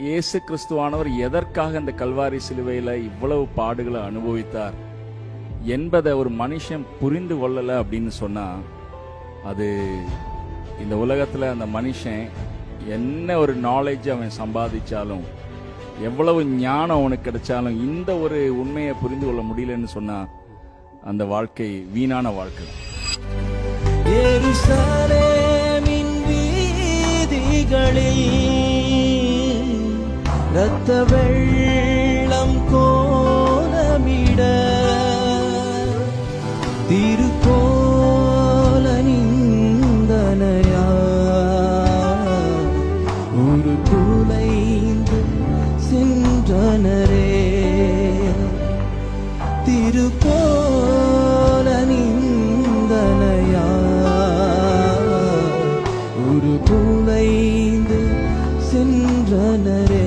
இயேசு கிறிஸ்துவானவர் எதற்காக இந்த கல்வாரி சிலுவையில் இவ்வளவு பாடுகளை அனுபவித்தார் என்பதை ஒரு மனுஷன் புரிந்து கொள்ளலை அப்படின்னு சொன்னா, அது இந்த உலகத்தில் அந்த மனுஷன் என்ன ஒரு நாலேஜ் அவன் சம்பாதிச்சாலும், எவ்வளவு ஞானம் அவனுக்கு கிடைச்சாலும், இந்த ஒரு உண்மையை புரிந்து கொள்ள முடியலன்னு சொன்னா அந்த வாழ்க்கை வீணான வாழ்க்கை. எருசலேமின் வீதிகளில் இரத்த வெள்ளம் கோலமிட திருக்கோல நிந்தனையா ஒரு குலைந்து சென்றனரே. திருக்கோல நிந்தனையா ஒரு குலைந்து சென்றனரே.